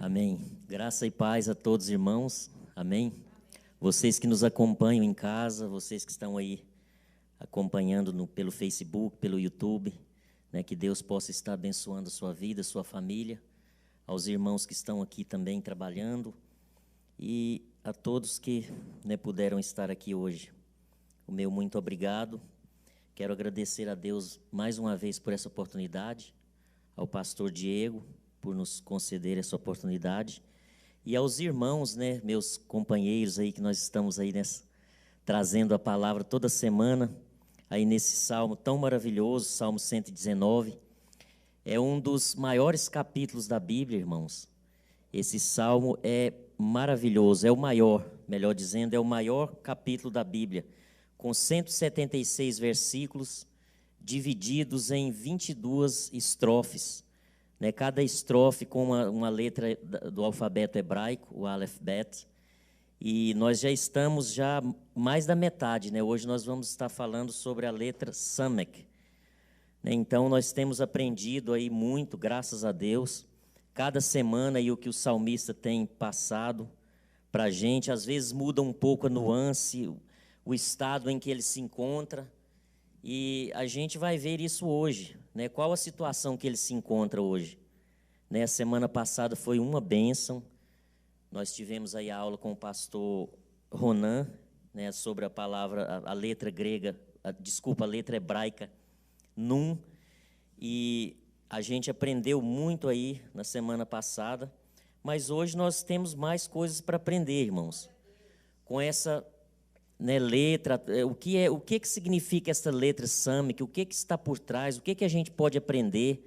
Amém. Graça e paz a todos, irmãos. Amém. Vocês que nos acompanham em casa, vocês que estão aí acompanhando pelo Facebook, pelo YouTube, né, que Deus possa estar abençoando a sua vida, a sua família, aos irmãos que estão aqui também trabalhando e a todos que, né, puderam estar aqui hoje. O meu muito obrigado. Quero agradecer a Deus mais uma vez por essa oportunidade, ao pastor Diego, por nos conceder essa oportunidade, e aos irmãos, né, meus companheiros aí, que nós estamos aí trazendo a palavra toda semana, aí nesse salmo tão maravilhoso, Salmo 119, é um dos maiores capítulos da Bíblia, irmãos. Esse salmo é maravilhoso, é o maior, melhor dizendo, é o maior capítulo da Bíblia, com 176 versículos, divididos em 22 estrofes, né, cada estrofe com uma letra do alfabeto hebraico, o Aleph Bet, e nós já estamos mais da metade, né? Hoje nós vamos estar falando sobre a letra Samek, né? Então nós temos aprendido aí muito, graças a Deus, cada semana, e o que o salmista tem passado para a gente, às vezes muda um pouco a nuance, o estado em que ele se encontra, e a gente vai ver isso hoje, né? Qual a situação que ele se encontra hoje? Né, a semana passada foi uma bênção. Nós tivemos aí a aula com o pastor Ronan, né, sobre a palavra, a letra grega, a letra hebraica, Nun, e a gente aprendeu muito aí na semana passada, mas hoje nós temos mais coisas para aprender, irmãos. Com essa, né, letra, o que significa essa letra Samek, o que está por trás, o que a gente pode aprender.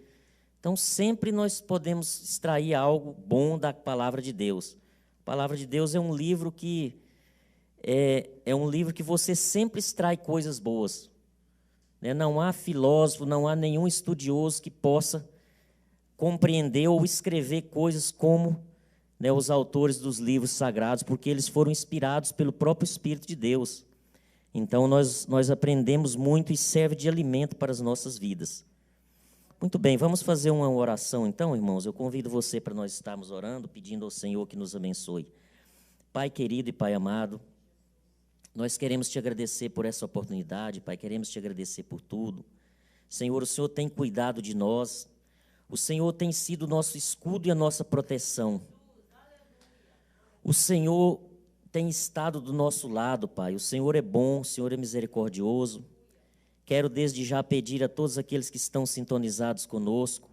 Então, sempre nós podemos extrair algo bom da palavra de Deus. A palavra de Deus é um livro que você sempre extrai coisas boas, né? Não há filósofo, não há nenhum estudioso que possa compreender ou escrever coisas como, né, os autores dos livros sagrados, porque eles foram inspirados pelo próprio Espírito de Deus. Então, nós aprendemos muito e serve de alimento para as nossas vidas. Muito bem, vamos fazer uma oração então, irmãos. Eu convido você para nós estarmos orando, pedindo ao Senhor que nos abençoe. Pai querido e Pai amado, nós queremos te agradecer por essa oportunidade, Pai, queremos te agradecer por tudo. Senhor, o Senhor tem cuidado de nós, o Senhor tem sido o nosso escudo e a nossa proteção. O Senhor tem estado do nosso lado, Pai. O Senhor é bom, o Senhor é misericordioso. Quero desde já pedir a todos aqueles que estão sintonizados conosco,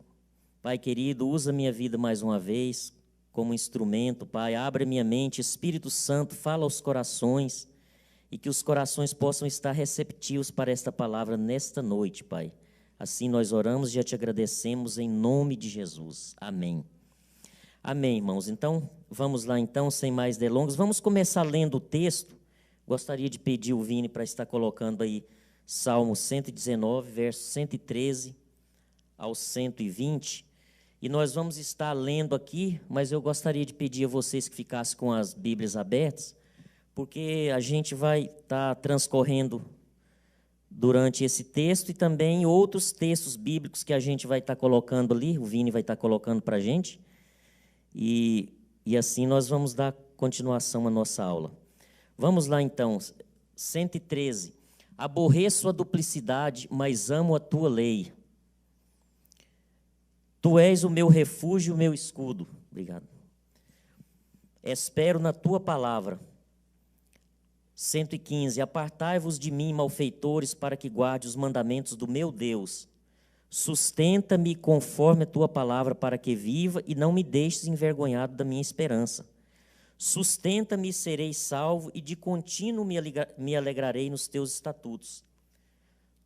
Pai querido, usa minha vida mais uma vez como instrumento, Pai, abre minha mente, Espírito Santo, fala aos corações, e que os corações possam estar receptivos para esta palavra nesta noite, Pai. Assim nós oramos e já te agradecemos em nome de Jesus. Amém. Amém, irmãos. Então, vamos lá então, sem mais delongas, vamos começar lendo o texto. Gostaria de pedir o Vini para estar colocando aí Salmo 119, versos 113 ao 120, e nós vamos estar lendo aqui, mas eu gostaria de pedir a vocês que ficassem com as Bíblias abertas, porque a gente vai estar transcorrendo durante esse texto e também outros textos bíblicos que a gente vai estar colocando ali, o Vini vai estar colocando para a gente, e assim nós vamos dar continuação à nossa aula. Vamos lá então, 113. Aborreço a duplicidade, mas amo a tua lei. Tu és o meu refúgio e o meu escudo. Obrigado. Espero na tua palavra. 115. Apartai-vos de mim, malfeitores, para que guarde os mandamentos do meu Deus. Sustenta-me conforme a tua palavra, para que viva, e não me deixes envergonhado da minha esperança. Sustenta-me e serei salvo, e de contínuo me alegrarei nos teus estatutos.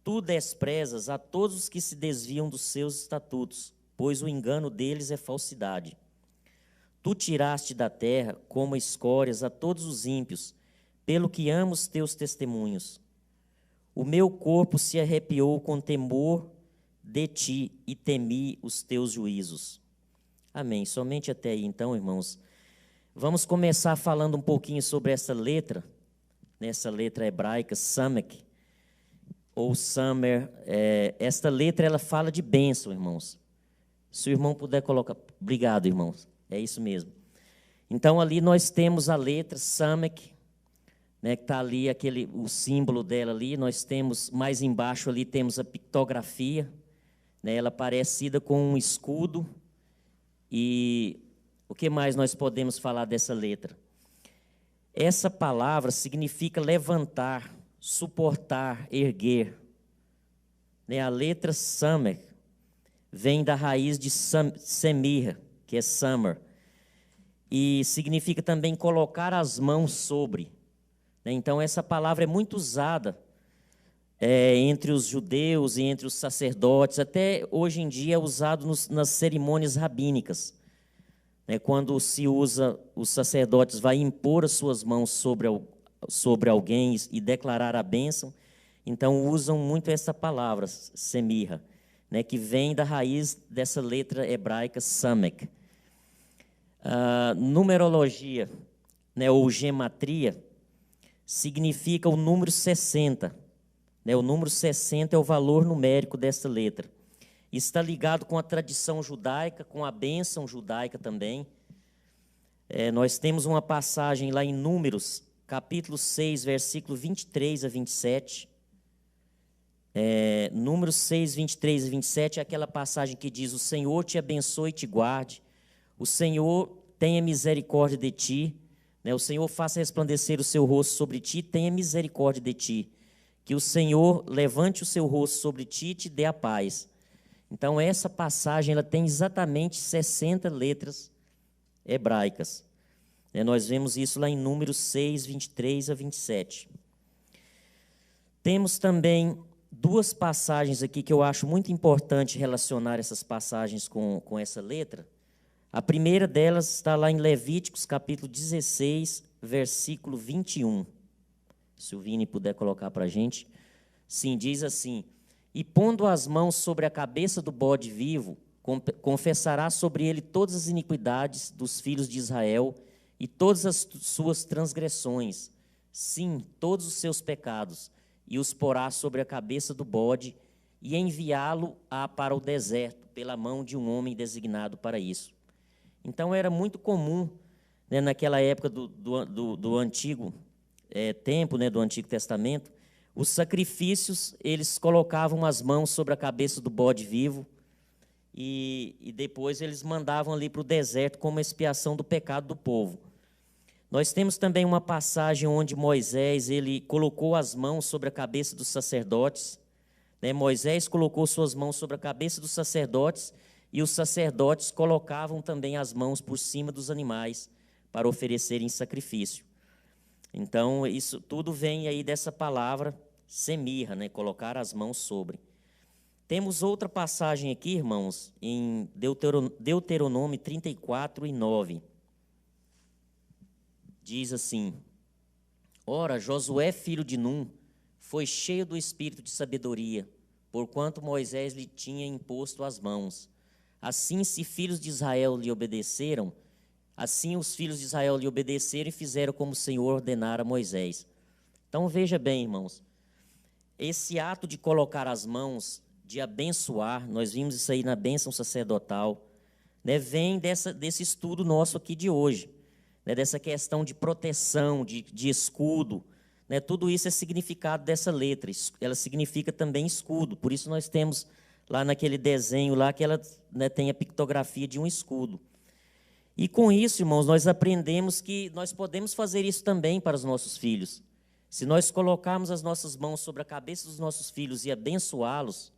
Tu desprezas a todos os que se desviam dos seus estatutos, pois o engano deles é falsidade. Tu tiraste da terra como escórias a todos os ímpios, pelo que amo os teus testemunhos. O meu corpo se arrepiou com temor de ti, e temi os teus juízos. Amém. Somente até aí, então, irmãos. Vamos começar falando um pouquinho sobre essa letra, nessa letra hebraica, Samek, ou Samer. Esta letra, ela fala de bênção, irmãos. Se o irmão puder colocar... Obrigado, irmãos. É isso mesmo. Então, ali nós temos a letra Samek, né, que está ali o símbolo dela ali. Nós temos, mais embaixo ali, temos a pictografia, né, ela parecida com um escudo. E o que mais nós podemos falar dessa letra? Essa palavra significa levantar, suportar, erguer. Né, a letra Samek vem da raiz de semir, que é summer, e significa também colocar as mãos sobre. Então, essa palavra é muito usada entre os judeus e entre os sacerdotes, até hoje em dia é usado nas cerimônias rabínicas. Quando se usa, os sacerdotes vão impor as suas mãos sobre alguém e declarar a bênção, então usam muito essa palavra, semirra, que vem da raiz dessa letra hebraica Samek. Numerologia, ou gematria, significa o número 60. O número 60 é o valor numérico dessa letra. Está ligado com a tradição judaica, com a bênção judaica também. Nós temos uma passagem lá em Números, capítulo 6, versículo 23 a 27. Números 6, 23 e 27 é aquela passagem que diz: o Senhor te abençoe e te guarde, o Senhor tenha misericórdia de ti, o Senhor faça resplandecer o seu rosto sobre ti, tenha misericórdia de ti, que o Senhor levante o seu rosto sobre ti e te dê a paz. Então, essa passagem ela tem exatamente 60 letras hebraicas. Nós vemos isso lá em Números 6, 23 a 27. Temos também duas passagens aqui que eu acho muito importante relacionar essas passagens com essa letra. A primeira delas está lá em Levíticos, capítulo 16, versículo 21. Se o Vini puder colocar para a gente. Sim, diz assim: e pondo as mãos sobre a cabeça do bode vivo, confessará sobre ele todas as iniquidades dos filhos de Israel e todas as suas transgressões, sim, todos os seus pecados, e os porá sobre a cabeça do bode, e enviá-lo-á para o deserto, pela mão de um homem designado para isso. Então, era muito comum, naquela época do Antigo tempo, do Antigo Testamento, os sacrifícios, eles colocavam as mãos sobre a cabeça do bode vivo, e depois eles mandavam ali para o deserto como expiação do pecado do povo. Nós temos também uma passagem onde Moisés ele colocou as mãos sobre a cabeça dos sacerdotes. Moisés colocou suas mãos sobre a cabeça dos sacerdotes e os sacerdotes colocavam também as mãos por cima dos animais para oferecerem sacrifício. Então, isso tudo vem aí dessa palavra semirra, colocar as mãos sobre. Temos outra passagem aqui, irmãos, em Deuteronômio 34 e 9. Diz assim: ora, Josué, filho de Num, foi cheio do espírito de sabedoria, porquanto Moisés lhe tinha imposto as mãos. Assim, se filhos de Israel lhe obedeceram, assim os filhos de Israel lhe obedeceram e fizeram como o Senhor ordenara a Moisés. Então, veja bem, irmãos, esse ato de colocar as mãos, de abençoar, nós vimos isso aí na bênção sacerdotal, vem desse estudo nosso aqui de hoje. Dessa questão de proteção, de escudo, tudo isso é significado dessa letra. Ela significa também escudo, por isso nós temos lá naquele desenho lá que ela tem a pictografia de um escudo. E com isso, irmãos, nós aprendemos que nós podemos fazer isso também para os nossos filhos. Se nós colocarmos as nossas mãos sobre a cabeça dos nossos filhos e abençoá-los,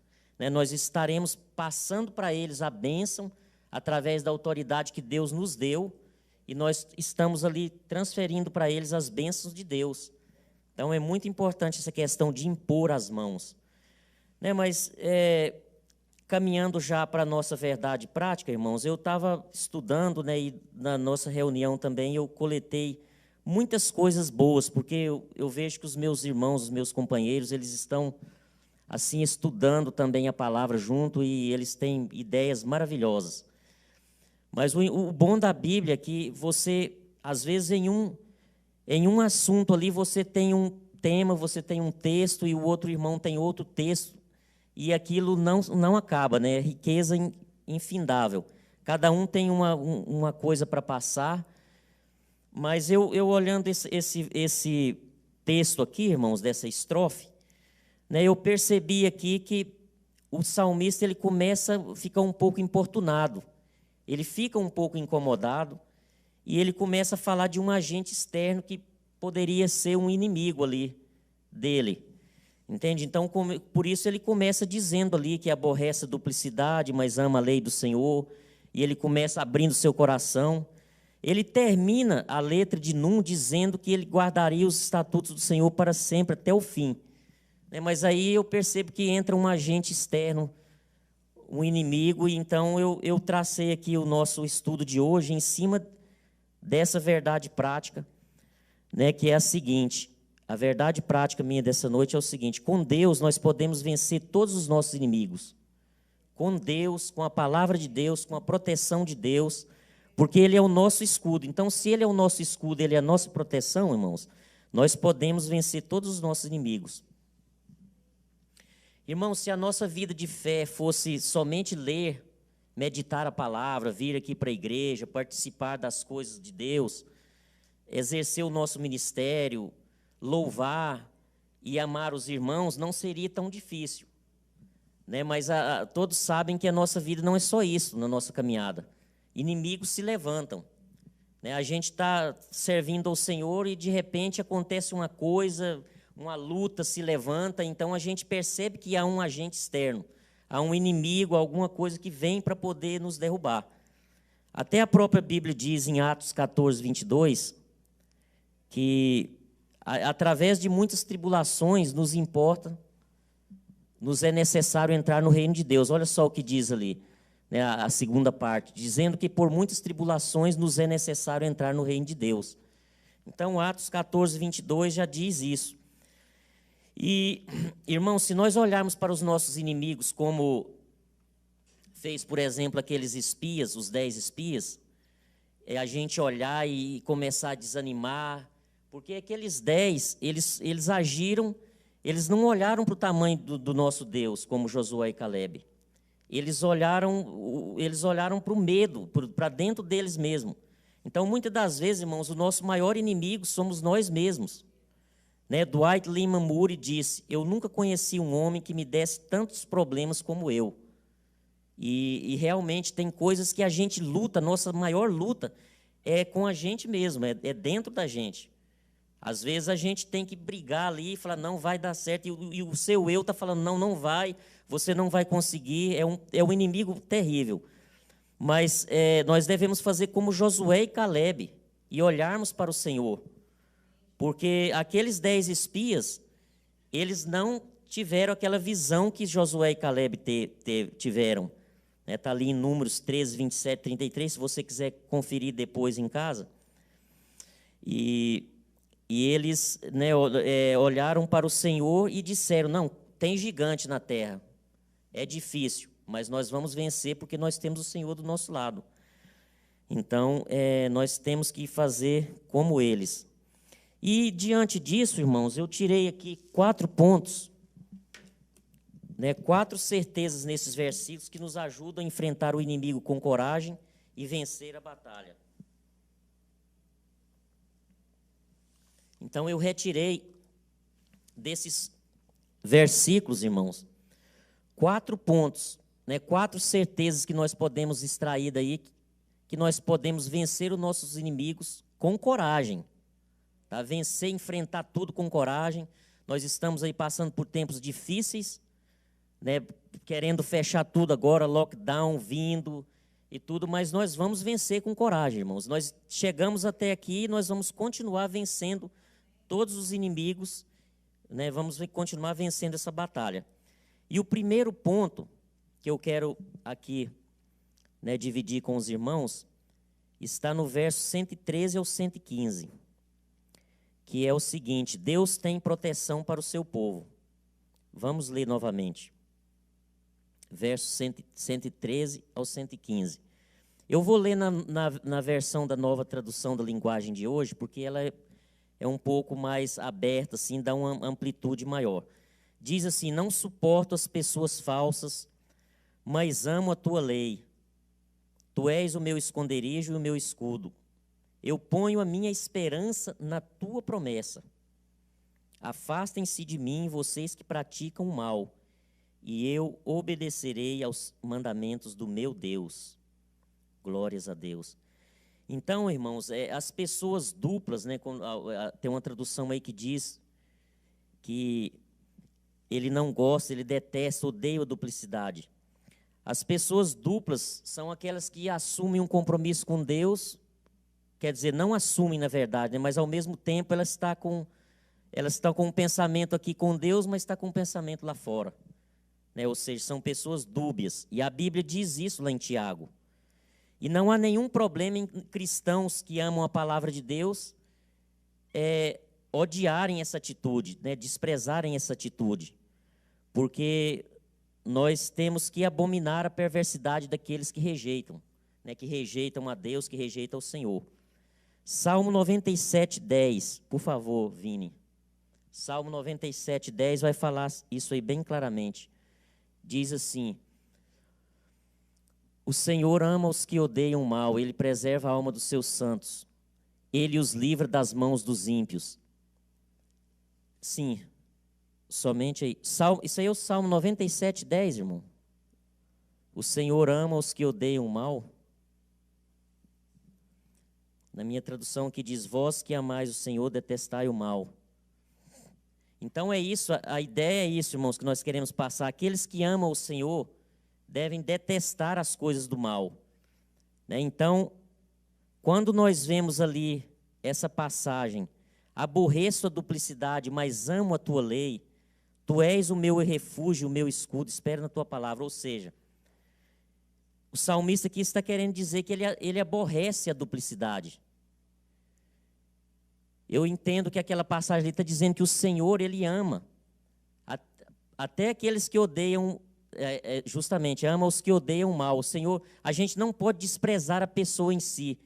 nós estaremos passando para eles a bênção através da autoridade que Deus nos deu, e nós estamos ali transferindo para eles as bênçãos de Deus. Então, é muito importante essa questão de impor as mãos. Mas, caminhando já para a nossa verdade prática, irmãos, eu estava estudando, e na nossa reunião também eu coletei muitas coisas boas, porque eu vejo que os meus irmãos, os meus companheiros, eles estão, assim, estudando também a palavra junto, e eles têm ideias maravilhosas. Mas o bom da Bíblia é que você, às vezes, em um assunto ali, você tem um tema, você tem um texto, e o outro irmão tem outro texto, e aquilo não acaba, é riqueza infindável. Cada um tem uma coisa para passar, mas eu olhando esse texto aqui, irmãos, dessa estrofe, né, eu percebi aqui que o salmista ele começa a ficar um pouco importunado, ele fica um pouco incomodado, e ele começa a falar de um agente externo que poderia ser um inimigo ali dele. Entende? Então, por isso ele começa dizendo ali que aborrece a duplicidade, mas ama a lei do Senhor, e ele começa abrindo seu coração. Ele termina a letra de Num dizendo que ele guardaria os estatutos do Senhor para sempre, até o fim. Mas aí eu percebo que entra um agente externo, um inimigo, e então eu tracei aqui o nosso estudo de hoje em cima dessa verdade prática, né, que é a seguinte: a verdade prática minha dessa noite é o seguinte: com Deus nós podemos vencer todos os nossos inimigos. Com Deus, com a palavra de Deus, com a proteção de Deus, porque Ele é o nosso escudo. Então, se Ele é o nosso escudo, Ele é a nossa proteção, irmãos, nós podemos vencer todos os nossos inimigos. Irmãos, se a nossa vida de fé fosse somente ler, meditar a palavra, vir aqui para a igreja, participar das coisas de Deus, exercer o nosso ministério, louvar e amar os irmãos, não seria tão difícil, né? Mas todos sabem que a nossa vida não é só isso na nossa caminhada. Inimigos se levantam, né? A gente está servindo ao Senhor e de repente acontece uma coisa, uma luta se levanta, então a gente percebe que há um agente externo, há um inimigo, alguma coisa que vem para poder nos derrubar. Até a própria Bíblia diz em Atos 14, 22, que através de muitas tribulações nos é necessário entrar no reino de Deus. Olha só o que diz ali, né, a segunda parte, dizendo que por muitas tribulações nos é necessário entrar no reino de Deus. Então, Atos 14, 22 já diz isso. E, irmãos, se nós olharmos para os nossos inimigos como fez, por exemplo, aqueles espias, os 10 espias, é a gente olhar e começar a desanimar, porque aqueles 10, eles agiram, eles não olharam para o tamanho do nosso Deus, como Josué e Calebe. Eles olharam para o medo, para dentro deles mesmos. Então, muitas das vezes, irmãos, o nosso maior inimigo somos nós mesmos. Né? Dwight Lyman Moody disse: eu nunca conheci um homem que me desse tantos problemas como eu. E realmente tem coisas que a gente luta, nossa maior luta é com a gente mesmo, é dentro da gente. Às vezes a gente tem que brigar ali e falar, não vai dar certo, e o seu eu está falando, não vai, você não vai conseguir, é um inimigo terrível. Mas nós devemos fazer como Josué e Calebe, e olharmos para o Senhor. Porque aqueles 10 espias, eles não tiveram aquela visão que Josué e Calebe tiveram. Está ali em Números 13, 27, 33, se você quiser conferir depois em casa. E eles, né, olharam para o Senhor e disseram, não, tem gigante na terra, é difícil, mas nós vamos vencer porque nós temos o Senhor do nosso lado. Então, nós temos que fazer como eles. E, diante disso, irmãos, eu tirei aqui 4 pontos, né, 4 certezas nesses versículos que nos ajudam a enfrentar o inimigo com coragem e vencer a batalha. Então, eu retirei desses versículos, irmãos, 4 pontos, né, 4 certezas que nós podemos extrair daí, que nós podemos vencer os nossos inimigos com coragem. Tá? Vencer, enfrentar tudo com coragem. Nós estamos aí passando por tempos difíceis, né, querendo fechar tudo agora, lockdown vindo e tudo, mas nós vamos vencer com coragem, irmãos. Nós chegamos até aqui e nós vamos continuar vencendo todos os inimigos, né, vamos continuar vencendo essa batalha. E o primeiro ponto que eu quero aqui, né, dividir com os irmãos está no verso 113 ao 115, que é o seguinte: Deus tem proteção para o seu povo. Vamos ler novamente. Verso 113 ao 115. Eu vou ler na versão da Nova Tradução da Linguagem de hoje, porque ela é um pouco mais aberta, assim, dá uma amplitude maior. Diz assim: não suporto as pessoas falsas, mas amo a tua lei. Tu és o meu esconderijo e o meu escudo. Eu ponho a minha esperança na tua promessa. Afastem-se de mim, vocês que praticam o mal, e eu obedecerei aos mandamentos do meu Deus. Glórias a Deus. Então, irmãos, as pessoas duplas, né, tem uma tradução aí que diz que ele não gosta, ele detesta, odeia a duplicidade. As pessoas duplas são aquelas que assumem um compromisso com Deus, quer dizer, não assumem na verdade, né, mas ao mesmo tempo elas estão com um pensamento aqui com Deus, mas está com um pensamento lá fora. Né? Ou seja, são pessoas dúbias. E a Bíblia diz isso lá em Tiago. E não há nenhum problema em cristãos que amam a palavra de Deus odiarem essa atitude, né? Desprezarem essa atitude. Porque nós temos que abominar a perversidade daqueles que rejeitam, né? Que rejeitam a Deus, que rejeitam o Senhor. Salmo 97:10, por favor, Vini. Salmo 97:10 vai falar isso aí bem claramente. Diz assim: o Senhor ama os que odeiam o mal, Ele preserva a alma dos seus santos. Ele os livra das mãos dos ímpios. Sim, somente aí. Isso aí é o Salmo 97:10, irmão. O Senhor ama os que odeiam o mal. Na minha tradução aqui diz: vós que amais o Senhor, detestai o mal. Então é isso, a ideia é isso, irmãos, que nós queremos passar. Aqueles que amam o Senhor devem detestar as coisas do mal. Né? Então, quando nós vemos ali essa passagem, aborreço a duplicidade, mas amo a tua lei, tu és o meu refúgio, o meu escudo, espero na tua palavra. Ou seja, o salmista aqui está querendo dizer que ele aborrece a duplicidade. Eu entendo que aquela passagem ali está dizendo que o Senhor, Ele ama. Até aqueles que odeiam, justamente, ama os que odeiam o mal. O Senhor, a gente não pode desprezar a pessoa em si,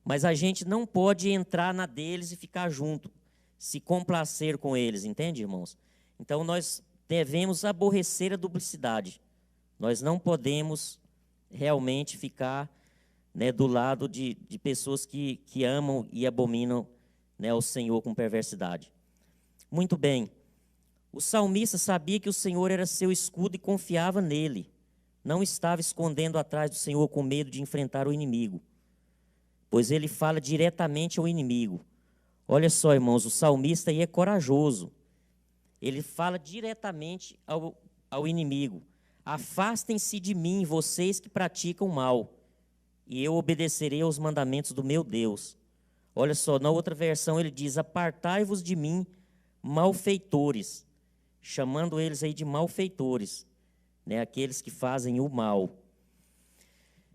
mas a gente não pode entrar na deles e ficar junto, se complacer com eles, entende, irmãos? Então, nós devemos aborrecer a duplicidade. Nós não podemos realmente ficar, né, do lado de pessoas que amam e abominam, né, ao Senhor com perversidade. Muito bem. O salmista sabia que o Senhor era seu escudo e confiava nele. Não estava escondendo atrás do Senhor com medo de enfrentar o inimigo, pois ele fala diretamente ao inimigo. Olha só, irmãos, o salmista aí é corajoso. Ele fala diretamente ao inimigo. Afastem-se de mim, vocês que praticam mal, e eu obedecerei aos mandamentos do meu Deus. Olha só, na outra versão ele diz: apartai-vos de mim, malfeitores, chamando eles aí de malfeitores, né, aqueles que fazem o mal.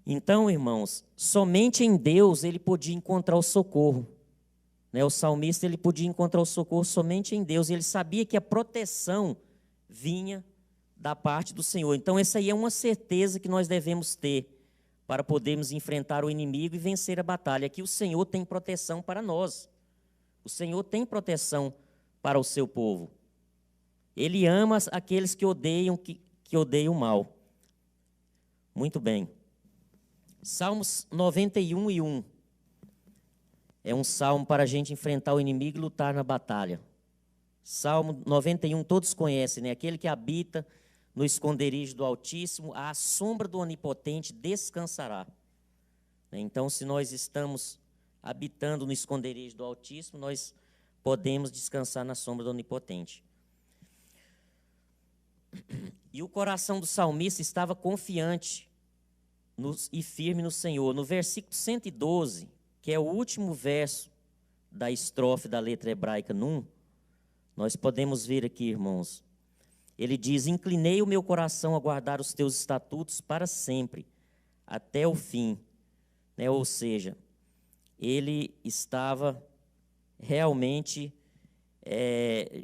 Então, irmãos, somente em Deus ele podia encontrar o socorro. Né, o salmista ele podia encontrar o socorro somente em Deus. Ele sabia que a proteção vinha da parte do Senhor. Então, essa aí é uma certeza que nós devemos ter para podermos enfrentar o inimigo e vencer a batalha. Que o Senhor tem proteção para nós. O Senhor tem proteção para o seu povo. Ele ama aqueles que odeiam o mal. Muito bem. Salmos 91:1. É um salmo para a gente enfrentar o inimigo e lutar na batalha. Salmo 91, todos conhecem, né? Aquele que habita no esconderijo do Altíssimo, à sombra do Onipotente descansará. Então, se nós estamos habitando no esconderijo do Altíssimo, nós podemos descansar na sombra do Onipotente. E o coração do salmista estava confiante e firme no Senhor. No versículo 112, que é o último verso da estrofe da letra hebraica Num, nós podemos ver aqui, irmãos, ele diz: inclinei o meu coração a guardar os teus estatutos para sempre, até o fim. Né? Ou seja, ele estava realmente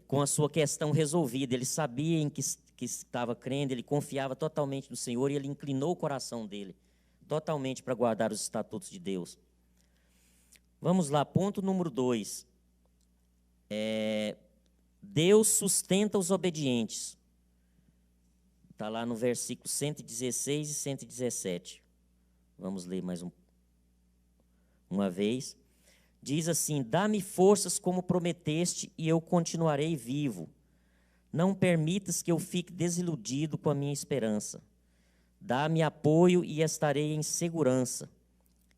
com a sua questão resolvida. Ele sabia em que estava crendo, ele confiava totalmente no Senhor e ele inclinou o coração dele totalmente para guardar os estatutos de Deus. Vamos lá, ponto número 2. Deus sustenta os obedientes. Está lá no versículo 116 e 117. Vamos ler mais uma vez. Diz assim: dá-me forças como prometeste, e eu continuarei vivo. Não permitas que eu fique desiludido com a minha esperança. Dá-me apoio e estarei em segurança,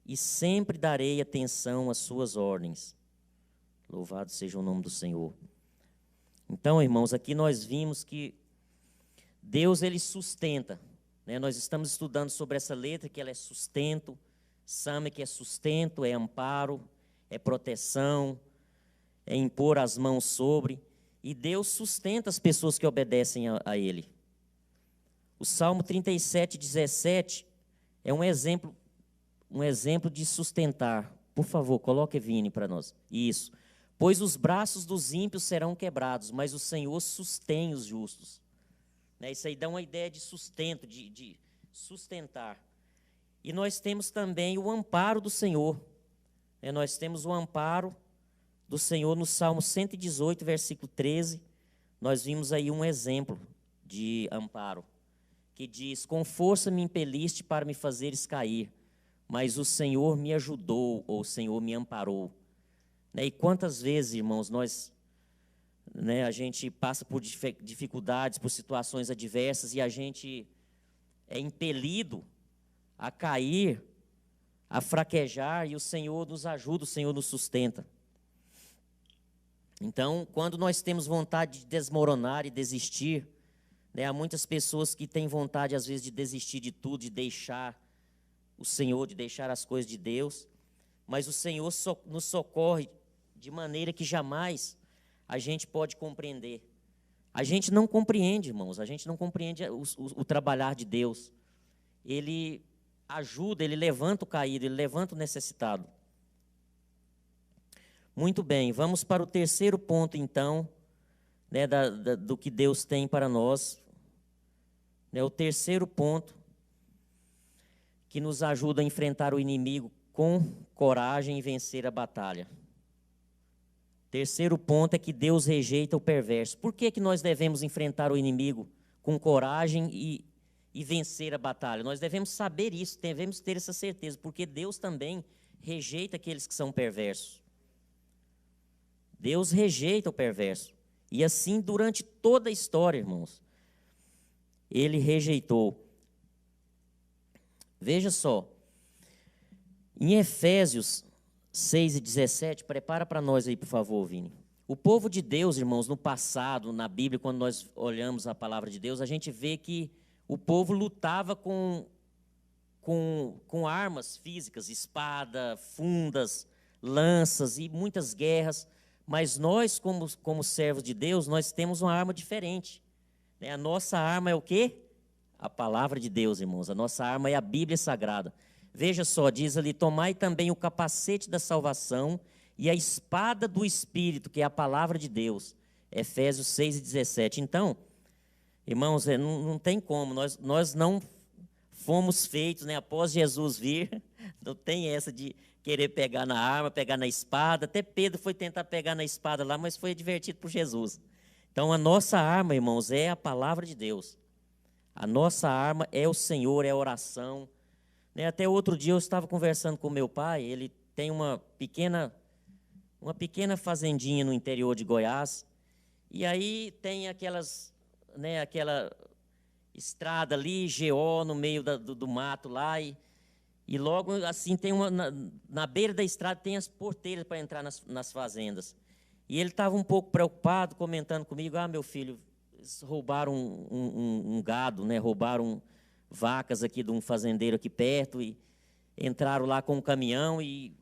e sempre darei atenção às suas ordens. Louvado seja o nome do Senhor. Então, irmãos, aqui nós vimos que Deus, Ele sustenta, né? Nós estamos estudando sobre essa letra, que ela é sustento, Same, que é sustento, é amparo, é proteção, é impor as mãos sobre, e Deus sustenta as pessoas que obedecem a Ele. O Salmo 37, 17 é um exemplo de sustentar. Por favor, coloque, Vini, para nós. Isso. Pois os braços dos ímpios serão quebrados, mas o Senhor sustém os justos. Né? Isso aí dá uma ideia de sustento, de sustentar. E nós temos também o amparo do Senhor. Né? Nós temos o amparo do Senhor no Salmo 118, versículo 13. Nós vimos aí um exemplo de amparo, que diz: com força me impeliste para me fazeres cair, mas o Senhor me ajudou, ou o Senhor me amparou. Né? E quantas vezes, irmãos, a gente passa por dificuldades, por situações adversas, e a gente é impelido a cair, a fraquejar, e o Senhor nos ajuda, o Senhor nos sustenta. Então, quando nós temos vontade de desmoronar e desistir, né, há muitas pessoas que têm vontade, às vezes, de desistir de tudo, de deixar o Senhor, de deixar as coisas de Deus, mas o Senhor nos socorre de maneira que jamais a gente pode compreender. A gente não compreende, irmãos, a gente não compreende o trabalhar de Deus. Ele ajuda, Ele levanta o caído, Ele levanta o necessitado. Muito bem, vamos para o terceiro ponto, então, né, do que Deus tem para nós. Né, o terceiro ponto que nos ajuda a enfrentar o inimigo com coragem e vencer a batalha. Terceiro ponto é que Deus rejeita o perverso. Por que nós devemos enfrentar o inimigo com coragem e vencer a batalha? Nós devemos saber isso, devemos ter essa certeza, porque Deus também rejeita aqueles que são perversos. Deus rejeita o perverso. E assim, durante toda a história, irmãos, Ele rejeitou. Veja só, em Efésios 6 e 17, prepara para nós aí, por favor, Vini. O povo de Deus, irmãos, no passado, na Bíblia, quando nós olhamos a palavra de Deus, a gente vê que o povo lutava com armas físicas, espada, fundas, lanças e muitas guerras. Mas nós, como servos de Deus, nós temos uma arma diferente. Né? A nossa arma é o quê? A palavra de Deus, irmãos. A nossa arma é a Bíblia Sagrada. Veja só, diz ali: tomai também o capacete da salvação e a espada do Espírito, que é a palavra de Deus. Efésios 6 e 17. Então, irmãos, não tem como. Nós não fomos feitos, né, após Jesus vir, não tem essa de querer pegar na arma, pegar na espada. Até Pedro foi tentar pegar na espada lá, mas foi advertido por Jesus. Então, a nossa arma, irmãos, é a palavra de Deus. A nossa arma é o Senhor, é a oração. Né? Até outro dia eu estava conversando com meu pai, ele tem uma pequena fazendinha no interior de Goiás, e aí tem aquela estrada ali, GO, no meio do mato lá, e logo assim tem na beira da estrada tem as porteiras para entrar nas fazendas. E ele estava um pouco preocupado, comentando comigo: meu filho, eles roubaram um gado, né? Roubaram vacas aqui de um fazendeiro aqui perto, e entraram lá com um caminhão e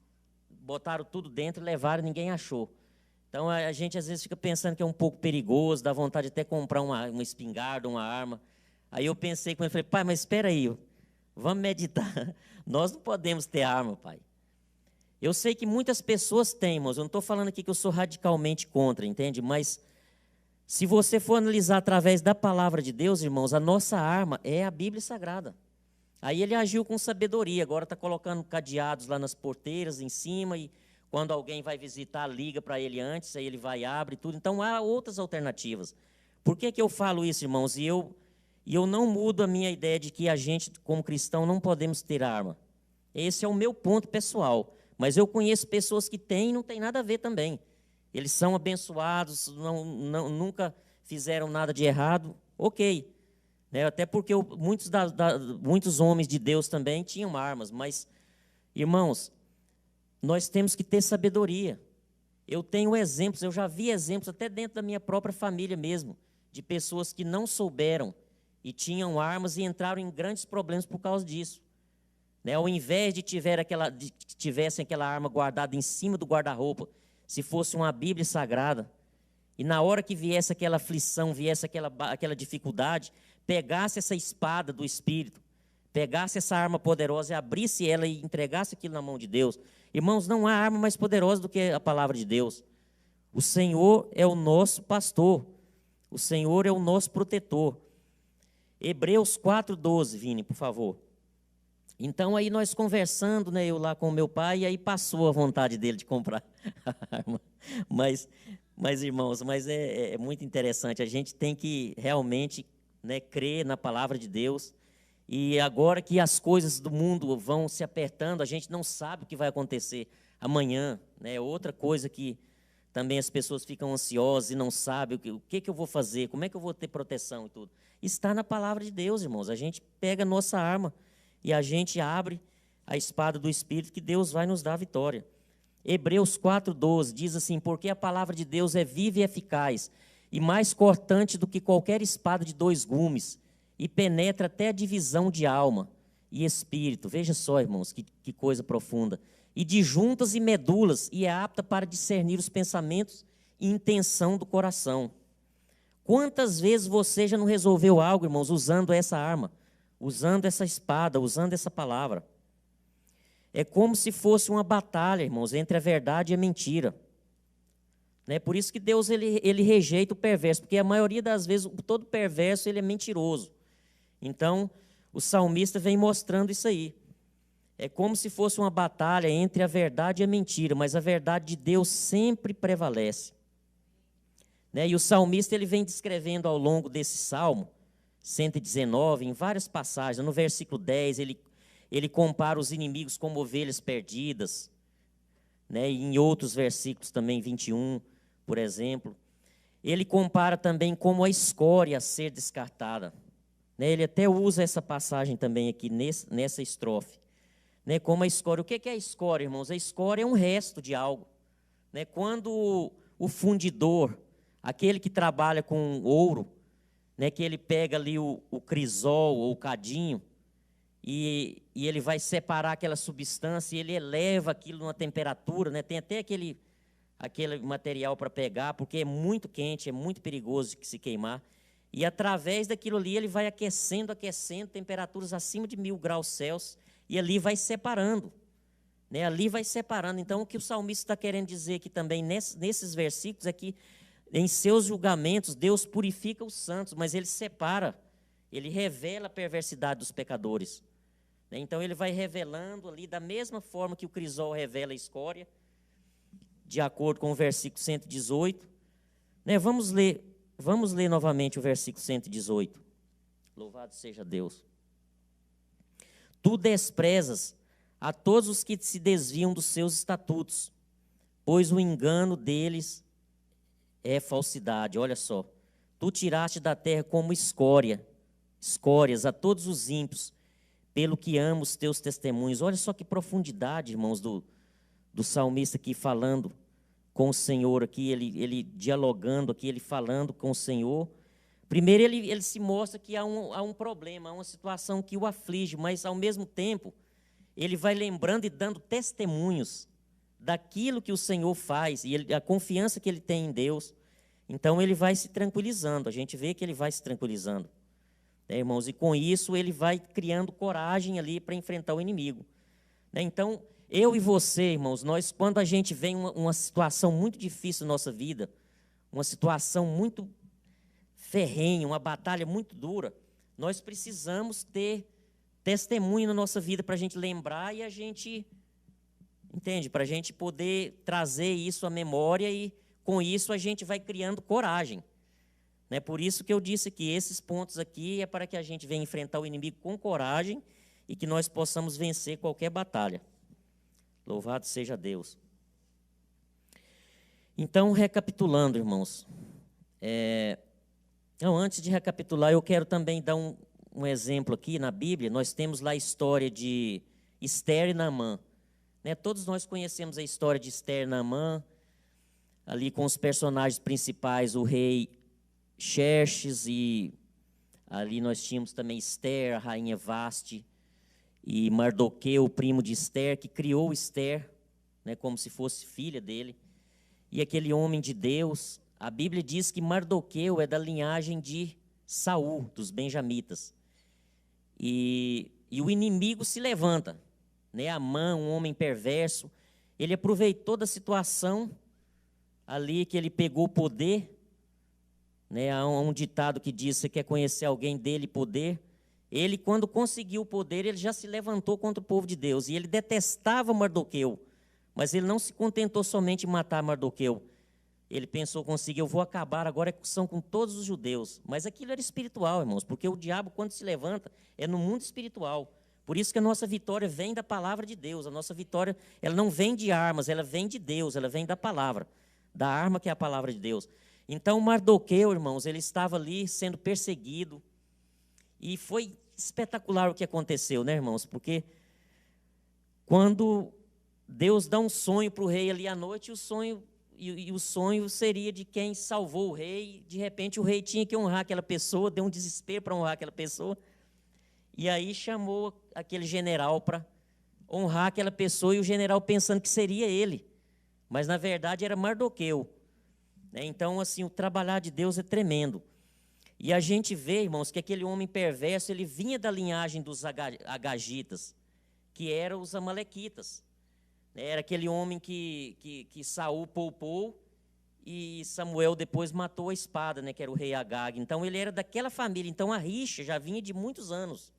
botaram tudo dentro e levaram, e ninguém achou. Então a gente às vezes fica pensando que é um pouco perigoso, dá vontade de até comprar uma espingarda, uma arma. Aí eu pensei com ele, falei: pai, mas espera aí, vamos meditar. Nós não podemos ter arma, pai. Eu sei que muitas pessoas têm, irmãos. Eu não estou falando aqui que eu sou radicalmente contra, entende? Mas se você for analisar através da palavra de Deus, irmãos, a nossa arma é a Bíblia Sagrada. Aí ele agiu com sabedoria, agora está colocando cadeados lá nas porteiras, em cima, e quando alguém vai visitar, liga para ele antes, aí ele vai e abre tudo. Então há outras alternativas. Por que eu falo isso, irmãos? E eu não mudo a minha ideia de que a gente, como cristão, não podemos ter arma. Esse é o meu ponto pessoal. Mas eu conheço pessoas que têm e não tem nada a ver também. Eles são abençoados, nunca fizeram nada de errado, ok. Né? Até porque muitos homens de Deus também tinham armas. Mas, irmãos, nós temos que ter sabedoria. Eu tenho exemplos, eu já vi exemplos até dentro da minha própria família mesmo, de pessoas que não souberam e tinham armas e entraram em grandes problemas por causa disso. Né? Ao invés de tivessem aquela arma guardada em cima do guarda-roupa, se fosse uma Bíblia sagrada, e na hora que viesse aquela aflição, viesse aquela dificuldade, pegasse essa espada do Espírito, pegasse essa arma poderosa e abrisse ela e entregasse aquilo na mão de Deus. Irmãos, não há arma mais poderosa do que a palavra de Deus. O Senhor é o nosso pastor. O Senhor é o nosso protetor. Hebreus 4:12, Vini, por favor. Então, aí nós conversando, né, eu lá com o meu pai, e aí passou a vontade dele de comprar a arma. Mas irmãos, é muito interessante. A gente tem que realmente, né, crer na palavra de Deus. E agora que as coisas do mundo vão se apertando, a gente não sabe o que vai acontecer amanhã. Né? Outra coisa que também as pessoas ficam ansiosas e não sabem o que eu vou fazer, como é que eu vou ter proteção e tudo. Está na palavra de Deus, irmãos. A gente pega a nossa arma e a gente abre a espada do Espírito, que Deus vai nos dar a vitória. Hebreus 4:12 diz assim: porque a palavra de Deus é viva e eficaz, e mais cortante do que qualquer espada de 2 gumes, e penetra até a divisão de alma e espírito. Veja só, irmãos, que coisa profunda. E de juntas e medulas, e é apta para discernir os pensamentos e intenção do coração. Quantas vezes você já não resolveu algo, irmãos, usando essa arma, usando essa espada, usando essa palavra? É como se fosse uma batalha, irmãos, entre a verdade e a mentira. Né? Por isso que Deus ele rejeita o perverso, porque a maioria das vezes todo perverso ele é mentiroso. Então, o salmista vem mostrando isso aí. É como se fosse uma batalha entre a verdade e a mentira, mas a verdade de Deus sempre prevalece. Né? E o salmista ele vem descrevendo ao longo desse salmo, 119, em várias passagens. No versículo 10, ele compara os inimigos como ovelhas perdidas. Né? E em outros versículos também, 21, por exemplo. Ele compara também como a escória a ser descartada. Ele até usa essa passagem também aqui nessa estrofe. Como a escória. O que é a escória, irmãos? A escória é um resto de algo. Quando o fundidor, aquele que trabalha com ouro, que ele pega ali o crisol ou o cadinho, e ele vai separar aquela substância, e ele eleva aquilo numa temperatura, tem até aquele material para pegar, porque é muito quente, é muito perigoso de se queimar. E através daquilo ali, ele vai aquecendo, temperaturas acima de 1000 graus Celsius, e ali vai separando. Ali vai separando. Então, o que o salmista está querendo dizer aqui também, nesses versículos, é que em seus julgamentos, Deus purifica os santos, mas ele separa, ele revela a perversidade dos pecadores. Então, ele vai revelando ali, da mesma forma que o crisol revela a escória, de acordo com o versículo 118. Vamos ler novamente o versículo 118. Louvado seja Deus. Tu desprezas a todos os que se desviam dos seus estatutos, pois o engano deles é falsidade. Olha só. Tu tiraste da terra como escórias a todos os ímpios, pelo que amo os teus testemunhos. Olha só que profundidade, irmãos, do salmista aqui falando com o Senhor, aqui, ele dialogando aqui, ele falando com o Senhor. Primeiro ele se mostra que há um problema, há uma situação que o aflige, mas ao mesmo tempo ele vai lembrando e dando testemunhos daquilo que o Senhor faz, e a confiança que ele tem em Deus. Então ele vai se tranquilizando, a gente vê que ele vai se tranquilizando. Irmãos, e com isso ele vai criando coragem ali para enfrentar o inimigo. Então, eu e você, irmãos, quando a gente vem uma situação muito difícil na nossa vida, uma situação muito ferrenha, uma batalha muito dura, nós precisamos ter testemunho na nossa vida para a gente lembrar e a gente, entende? Para a gente poder trazer isso à memória e com isso a gente vai criando coragem. Por isso que eu disse que esses pontos aqui é para que a gente venha enfrentar o inimigo com coragem e que nós possamos vencer qualquer batalha. Louvado seja Deus. Então, recapitulando, irmãos, antes de recapitular, eu quero também dar um exemplo aqui na Bíblia. Nós temos lá a história de Esther e Naamã. Né? Todos nós conhecemos a história de Esther e Naamã, ali com os personagens principais, o rei Xerxes, e ali nós tínhamos também Esther, a rainha Vaste, e Mardoqueu, o primo de Esther, que criou Esther, né, como se fosse filha dele. E aquele homem de Deus, a Bíblia diz que Mardoqueu é da linhagem de Saul, dos benjamitas. E o inimigo se levanta, né? Amã, um homem perverso, ele aproveitou da situação ali que ele pegou o poder, né? Há um ditado que diz: você quer conhecer alguém, dele poder. Ele, quando conseguiu o poder, ele já se levantou contra o povo de Deus. E ele detestava Mardoqueu, mas ele não se contentou somente em matar Mardoqueu. Ele pensou consigo: eu vou acabar agora com todos os judeus. Mas aquilo era espiritual, irmãos, porque o diabo, quando se levanta, é no mundo espiritual. Por isso que a nossa vitória vem da palavra de Deus. A nossa vitória, ela não vem de armas, ela vem de Deus, ela vem da palavra, da arma que é a palavra de Deus. Então, Mardoqueu, irmãos, ele estava ali sendo perseguido. E foi espetacular o que aconteceu, né, irmãos? Porque quando Deus dá um sonho para o rei ali à noite, o sonho seria de quem salvou o rei. De repente, o rei tinha que honrar aquela pessoa, deu um desespero para honrar aquela pessoa. E aí chamou aquele general para honrar aquela pessoa, e o general pensando que seria ele. Mas, na verdade, era Mardoqueu. Então, assim, o trabalhar de Deus é tremendo. E a gente vê, irmãos, que aquele homem perverso, ele vinha da linhagem dos agagitas, que eram os amalequitas. Era aquele homem que Saul poupou e Samuel depois matou a espada, né, que era o rei Agag. Então, ele era daquela família. Então, a rixa já vinha de muitos anos,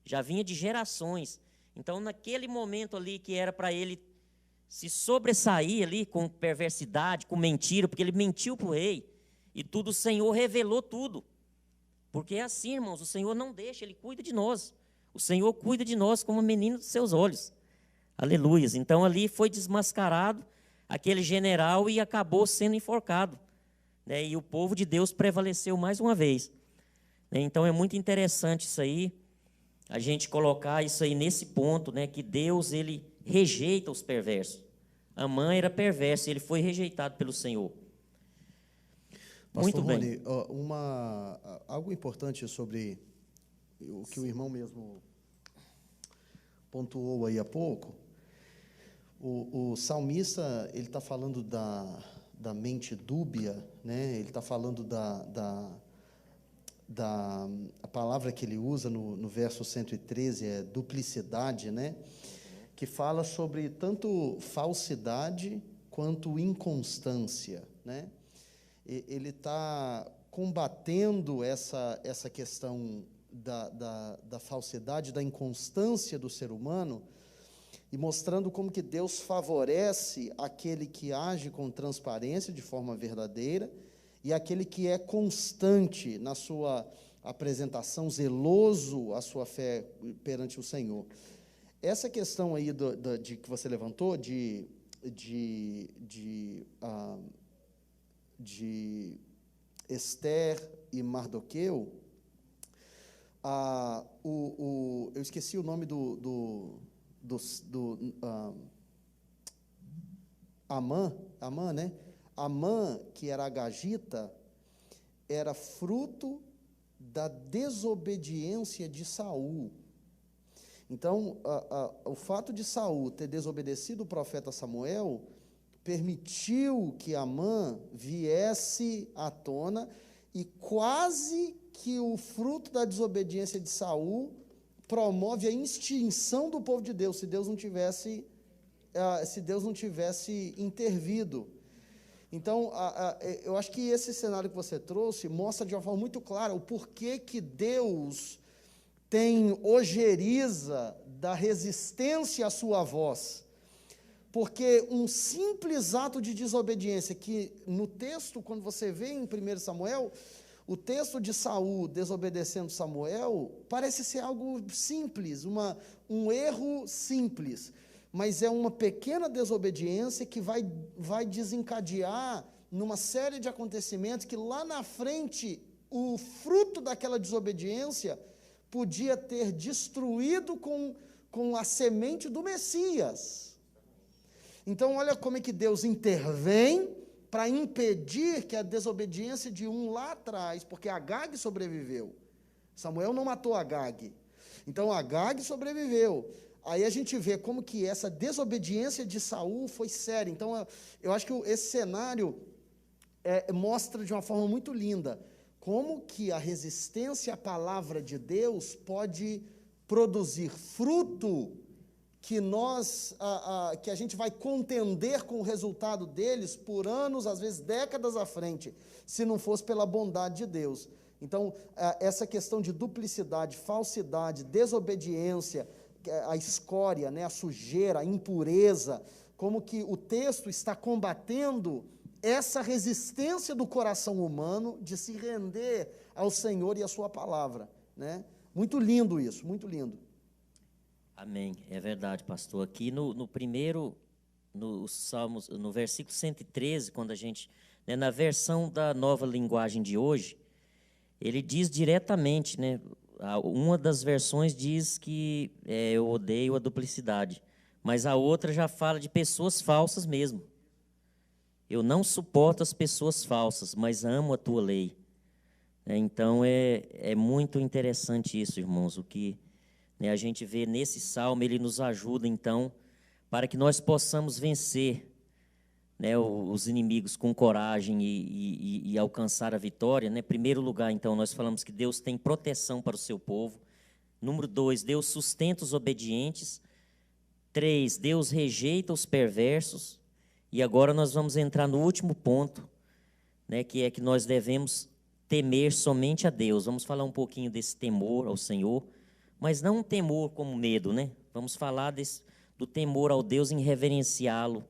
já vinha de gerações. Então, naquele momento ali que era para ele se sobressair ali com perversidade, com mentira, porque ele mentiu para o rei, e tudo, o Senhor revelou tudo. Porque é assim, irmãos, o Senhor não deixa, Ele cuida de nós. O Senhor cuida de nós como menino dos seus olhos. Aleluias. Então, ali foi desmascarado aquele general e acabou sendo enforcado. Né? E o povo de Deus prevaleceu mais uma vez. Né? Então, é muito interessante isso aí, a gente colocar isso aí nesse ponto, né? Que Deus, Ele rejeita os perversos. Amã era perverso e ele foi rejeitado pelo Senhor. Pastor Muito bem. Rony, algo importante sobre o que o irmão mesmo pontuou aí há pouco. O salmista, ele está falando da mente dúbia, né? Ele está falando a palavra que ele usa no verso 113 é duplicidade, né? Que fala sobre tanto falsidade quanto inconstância, né? Ele está combatendo essa questão da falsidade, da inconstância do ser humano, e mostrando como que Deus favorece aquele que age com transparência, de forma verdadeira, e aquele que é constante na sua apresentação, zeloso a sua fé perante o Senhor. Essa questão aí de que você levantou, de Esther e Mardoqueu, eu esqueci o nome do Amã, né? Amã, que era agagita, era fruto da desobediência de Saul. Então, o fato de Saul ter desobedecido o profeta Samuel permitiu que Amã viesse à tona, e quase que o fruto da desobediência de Saul promove a extinção do povo de Deus, se Deus não tivesse intervido. Então, eu acho que esse cenário que você trouxe mostra de uma forma muito clara o porquê que Deus tem ojeriza da resistência à sua voz. Porque um simples ato de desobediência, que no texto, quando você vê em 1 Samuel, O texto de Saul desobedecendo Samuel parece ser algo simples, um erro simples, mas é uma pequena desobediência que vai desencadear numa série de acontecimentos que lá na frente, o fruto daquela desobediência podia ter destruído com a semente do Messias. Então, olha como é que Deus intervém para impedir que a desobediência de um lá atrás, porque Agag sobreviveu. Samuel não matou Agag. Então, Agag sobreviveu. Aí a gente vê como que essa desobediência de Saul foi séria. Então, eu acho que esse cenário mostra de uma forma muito linda como que a resistência à palavra de Deus pode produzir fruto que que a gente vai contender com o resultado deles por anos, às vezes décadas à frente, se não fosse pela bondade de Deus. Então, essa questão de duplicidade, falsidade, desobediência, a escória, né, a sujeira, a impureza, como que o texto está combatendo essa resistência do coração humano de se render ao Senhor e à sua palavra, né? Muito lindo isso, muito lindo. Amém, é verdade, pastor. Aqui no primeiro, no Salmos, no versículo 113, quando a gente, né, na versão da Nova Linguagem de hoje, ele diz diretamente, né, uma das versões diz que eu odeio a duplicidade, mas a outra já fala de pessoas falsas mesmo. Eu não suporto as pessoas falsas, mas amo a tua lei. Então, é muito interessante isso, irmãos, o que, né, a gente vê nesse salmo, ele nos ajuda, então, para que nós possamos vencer, né, os inimigos com coragem e alcançar a vitória. Né? Em primeiro lugar, então, nós falamos que Deus tem proteção para o seu povo. Número 2, Deus sustenta os obedientes. 3, Deus rejeita os perversos. E agora nós vamos entrar no último ponto, né, que é que nós devemos temer somente a Deus. Vamos falar um pouquinho desse temor ao Senhor, mas não um temor como medo, né? Vamos falar do temor ao Deus em reverenciá-lo,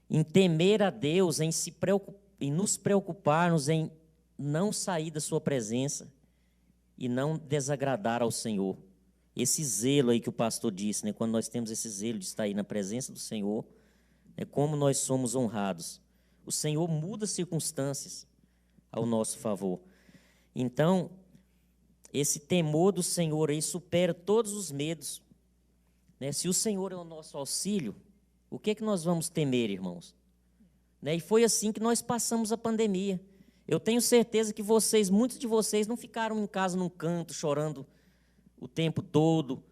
em temer a Deus, em nos preocuparmos em não sair da sua presença e não desagradar ao Senhor. Esse zelo aí que o pastor disse, né? Quando nós temos esse zelo de estar aí na presença do Senhor, é como nós somos honrados. O Senhor muda as circunstâncias ao nosso favor. Então, esse temor do Senhor aí supera todos os medos. Né? Se o Senhor é o nosso auxílio, o que é que nós vamos temer, irmãos? Né? E foi assim que nós passamos a pandemia. Eu tenho certeza que muitos de vocês não ficaram em casa num canto, chorando o tempo todo.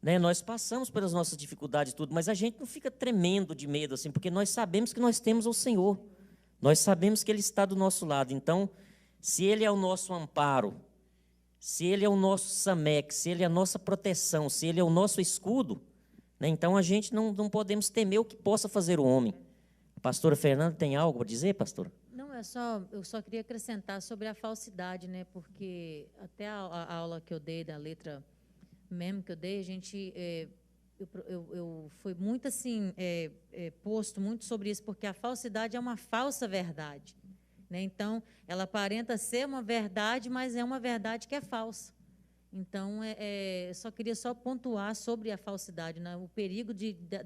Né? Nós passamos pelas nossas dificuldades e tudo, mas a gente não fica tremendo de medo, assim, porque nós sabemos que nós temos o Senhor. Nós sabemos que Ele está do nosso lado. Então, se Ele é o nosso amparo, se Ele é o nosso sameque, se Ele é a nossa proteção, se Ele é o nosso escudo, né, então a gente não podemos temer o que possa fazer o homem. A pastora Fernanda tem algo para dizer, pastora? Não, eu só queria acrescentar sobre a falsidade, né? Porque até a aula que eu dei, da letra mem que eu dei, a gente... Eu fui muito assim, posto muito sobre isso, porque a falsidade é uma falsa verdade. Né? Então, ela aparenta ser uma verdade, mas é uma verdade que é falsa. Então, eu só queria pontuar sobre a falsidade, né? O perigo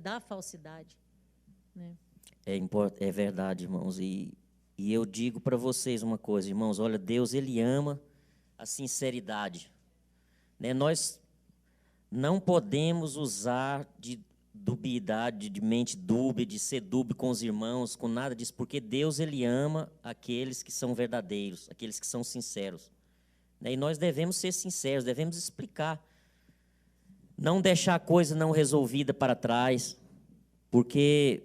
da falsidade. Né? É verdade, irmãos. E eu digo para vocês uma coisa, irmãos, olha, Deus, Ele ama a sinceridade. Né? Nós não podemos usar de dubiedade, de mente dúbia, de ser dúbio com os irmãos, com nada disso, porque Deus, Ele ama aqueles que são verdadeiros, aqueles que são sinceros. E nós devemos ser sinceros, devemos explicar. Não deixar a coisa não resolvida para trás, porque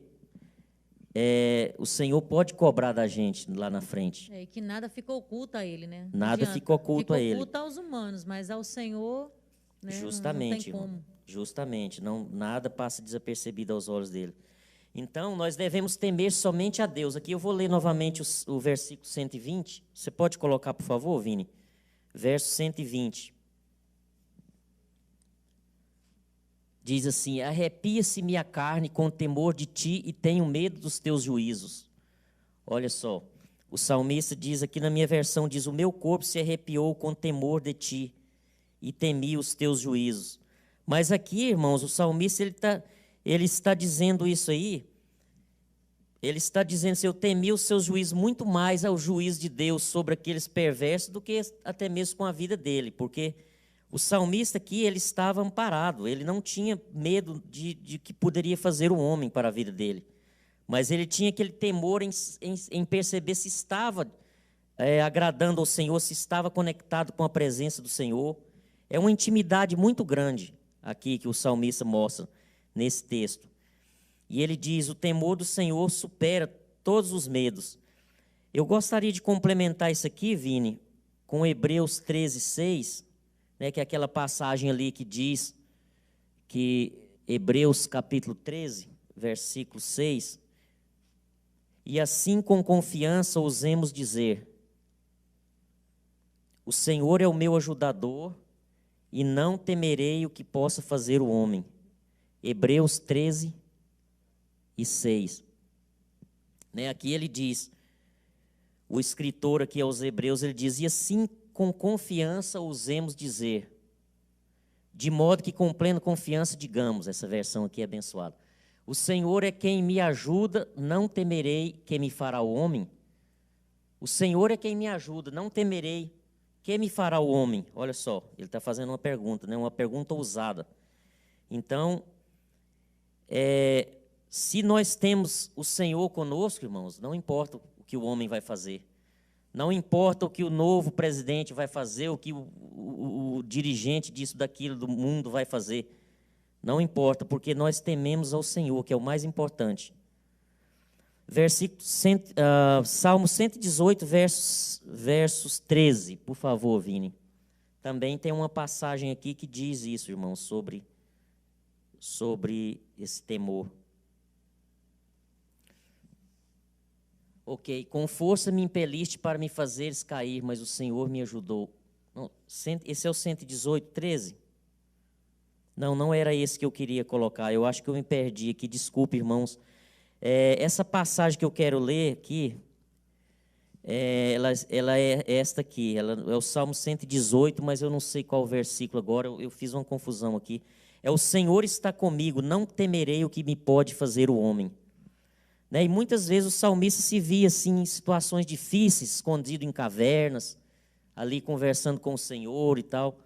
o Senhor pode cobrar da gente lá na frente. E que nada fica oculto a Ele, né? Nada fica oculto a Ele. Fica oculto aos humanos, mas ao Senhor... Né? Justamente, não tem como. Justamente, nada passa desapercebido aos olhos dele. Então, nós devemos temer somente a Deus. Aqui eu vou ler novamente o versículo 120. Você pode colocar, por favor, Vini? Verso 120. Diz assim: arrepia-se minha carne com temor de ti e tenho medo dos teus juízos. Olha só, O salmista diz aqui na minha versão, diz: o meu corpo se arrepiou com temor de ti, e temi os teus juízos. Mas aqui, irmãos, o salmista ele está dizendo isso aí, ele está dizendo assim: eu temi os seus juízos muito mais ao juízo de Deus sobre aqueles perversos do que até mesmo com a vida dele, porque o salmista aqui, ele estava amparado, ele não tinha medo de que poderia fazer o homem para a vida dele, mas ele tinha aquele temor em perceber se estava agradando ao Senhor, se estava conectado com a presença do Senhor. É uma intimidade muito grande aqui que o salmista mostra nesse texto. E ele diz: o temor do Senhor supera todos os medos. Eu gostaria de complementar isso aqui, Vini, com Hebreus 13:6, né, que é aquela passagem ali que diz que Hebreus capítulo 13, versículo 6, e assim com confiança ousemos dizer: o Senhor é o meu ajudador, e não temerei o que possa fazer o homem. Hebreus 13:6. Né, aqui ele diz, o escritor aqui aos Hebreus, ele diz: e assim com confiança ousemos dizer, de modo que com plena confiança digamos, essa versão aqui é abençoada: o Senhor é quem me ajuda, não temerei que me fará o homem. O Senhor é quem me ajuda, não temerei que me fará o homem. Olha só, ele está fazendo uma pergunta, né? Uma pergunta ousada. Então, se nós temos o Senhor conosco, irmãos, não importa o que o homem vai fazer, não importa o que o novo presidente vai fazer, o que o dirigente disso, daquilo, do mundo vai fazer, não importa, porque nós tememos ao Senhor, que é o mais importante. Salmo 118, versos 13, por favor, Vini. Também tem uma passagem aqui que diz isso, irmãos, sobre esse temor. Ok, com força me impeliste para me fazeres cair, mas o Senhor me ajudou. Não, esse é o 118, 13? Não era esse que eu queria colocar, eu acho que eu me perdi aqui, desculpe, irmãos. Essa passagem que eu quero ler aqui, ela é esta aqui, ela é o Salmo 118, mas eu não sei qual versículo agora, eu fiz uma confusão aqui. É: o Senhor está comigo, não temerei o que me pode fazer o homem. Né? E muitas vezes o salmista se via assim, em situações difíceis, escondido em cavernas, ali conversando com o Senhor e tal,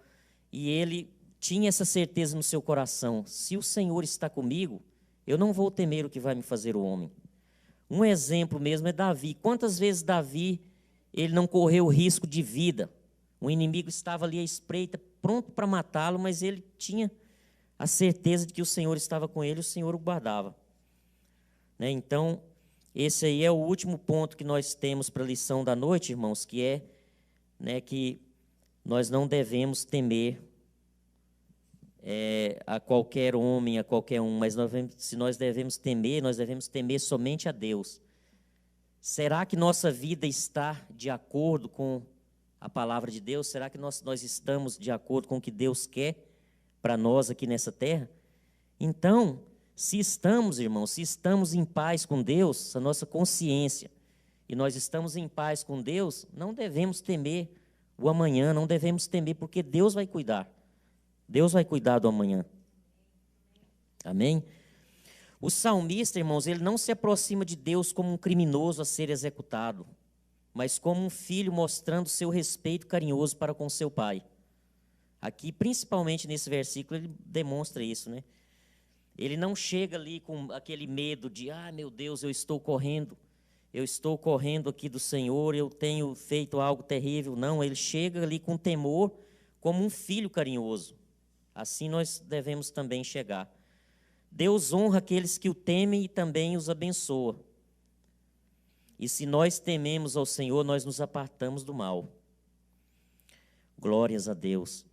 e ele tinha essa certeza no seu coração: se o Senhor está comigo, eu não vou temer o que vai me fazer o homem. Um exemplo mesmo é Davi. Quantas vezes Davi, ele não correu risco de vida? O inimigo estava ali à espreita, pronto para matá-lo, mas ele tinha a certeza de que o Senhor estava com ele, o Senhor o guardava. Né? Então, esse aí é o último ponto que nós temos para a lição da noite, irmãos, que é, né, que nós não devemos temer a qualquer homem, a qualquer um, mas se nós devemos temer somente a Deus. Será que nossa vida está de acordo com a palavra de Deus? Será que nós estamos de acordo com o que Deus quer para nós aqui nessa terra? Então, se estamos, irmãos, se estamos em paz com Deus, a nossa consciência, e nós estamos em paz com Deus, não devemos temer o amanhã, não devemos temer, porque Deus vai cuidar. Deus vai cuidar do amanhã. Amém? O salmista, irmãos, ele não se aproxima de Deus como um criminoso a ser executado, mas como um filho mostrando seu respeito carinhoso para com seu pai. Aqui, principalmente nesse versículo, ele demonstra isso, né? Ele não chega ali com aquele medo de: meu Deus, eu estou correndo aqui do Senhor, eu tenho feito algo terrível. Não, ele chega ali com temor, como um filho carinhoso. Assim nós devemos também chegar. Deus honra aqueles que o temem e também os abençoa. E se nós tememos ao Senhor, nós nos apartamos do mal. Glórias a Deus.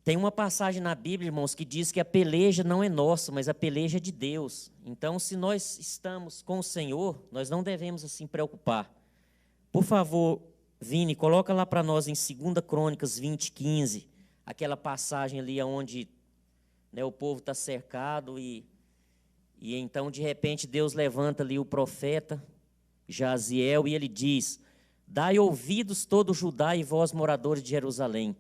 Tem uma passagem na Bíblia, irmãos, que diz que a peleja não é nossa, mas a peleja é de Deus. Então, se nós estamos com o Senhor, nós não devemos assim preocupar. Por favor, Vini, coloca lá para nós em 2 Crônicas 20:15, aquela passagem ali onde, né, o povo está cercado e então, de repente, Deus levanta ali o profeta, Jaziel, e ele diz: dai ouvidos todo Judá e vós, moradores de Jerusalém,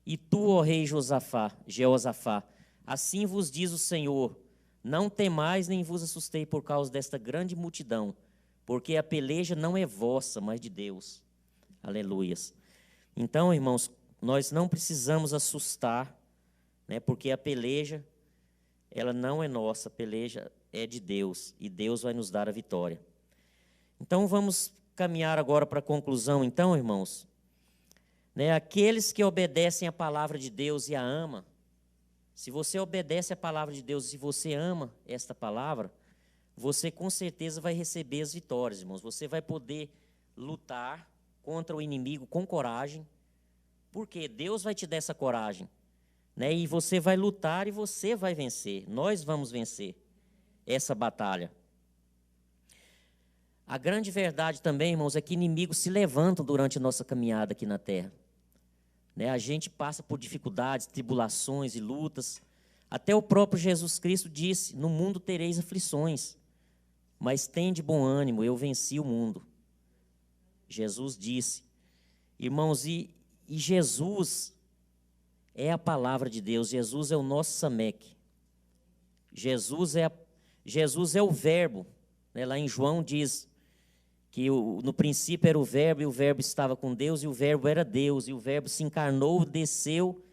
e tu, ó rei Jeosafá, assim vos diz o Senhor: não temais nem vos assustei por causa desta grande multidão, porque a peleja não é vossa, mas de Deus. Aleluias. Então, irmãos, nós não precisamos assustar, né, porque a peleja, ela não é nossa, a peleja é de Deus, e Deus vai nos dar a vitória. Então, vamos caminhar agora para a conclusão, então, irmãos. Né, aqueles que obedecem a palavra de Deus e a amam, se você obedece a palavra de Deus e você ama esta palavra, você com certeza vai receber as vitórias, irmãos. Você vai poder lutar contra o inimigo com coragem, porque Deus vai te dar essa coragem, né? E você vai lutar e você vai vencer. Nós vamos vencer essa batalha. A grande verdade também, irmãos, é que inimigos se levantam durante a nossa caminhada aqui na terra. Né? A gente passa por dificuldades, tribulações e lutas. Até o próprio Jesus Cristo disse: no mundo tereis aflições, mas tende bom ânimo, eu venci o mundo. Jesus disse. Irmãos, e Jesus é a palavra de Deus, Jesus é o nosso Sameque. Jesus é o verbo. Né? Lá em João diz que no princípio era o verbo, e o verbo estava com Deus, e o verbo era Deus, e o verbo se encarnou, desceu,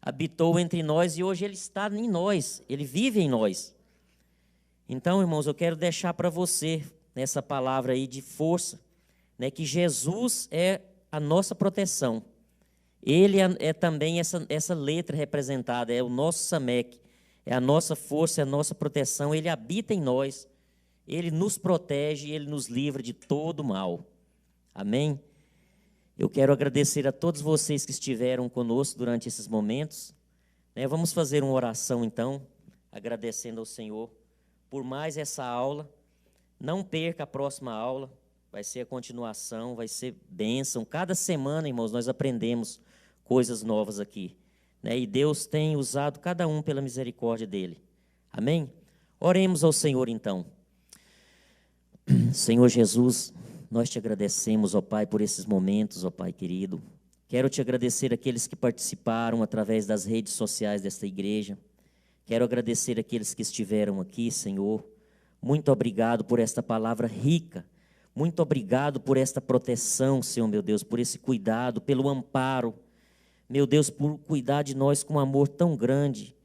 habitou entre nós, e hoje ele está em nós, ele vive em nós. Então, irmãos, eu quero deixar para você, nessa palavra aí de força, né, que Jesus é a nossa proteção. Ele é também essa letra representada, é o nosso Sameque, é a nossa força, é a nossa proteção, ele habita em nós. Ele nos protege, Ele nos livra de todo mal. Amém? Eu quero agradecer a todos vocês que estiveram conosco durante esses momentos. Né, vamos fazer uma oração, então, agradecendo ao Senhor por mais essa aula. Não perca a próxima aula, vai ser a continuação, vai ser bênção. Cada semana, irmãos, nós aprendemos coisas novas aqui. Né, e Deus tem usado cada um pela misericórdia dEle. Amém? Oremos ao Senhor, então. Senhor Jesus, nós te agradecemos, ó Pai, por esses momentos, ó Pai querido. Quero te agradecer aqueles que participaram através das redes sociais desta igreja. Quero agradecer aqueles que estiveram aqui, Senhor. Muito obrigado por esta palavra rica. Muito obrigado por esta proteção, Senhor, meu Deus, por esse cuidado, pelo amparo. Meu Deus, por cuidar de nós com um amor tão grande.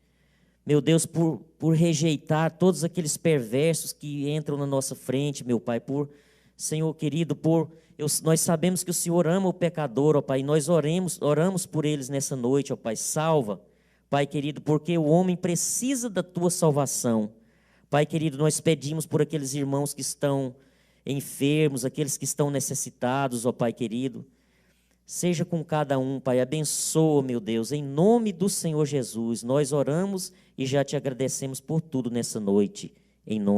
Meu Deus, por rejeitar todos aqueles perversos que entram na nossa frente, meu Pai, Senhor querido, nós sabemos que o Senhor ama o pecador, ó Pai, e nós oramos por eles nessa noite, ó Pai, salva, Pai querido, porque o homem precisa da Tua salvação. Pai querido, nós pedimos por aqueles irmãos que estão enfermos, aqueles que estão necessitados, ó Pai querido. Seja com cada um, Pai, abençoa, meu Deus, em nome do Senhor Jesus. Nós oramos e já te agradecemos por tudo nessa noite, em nome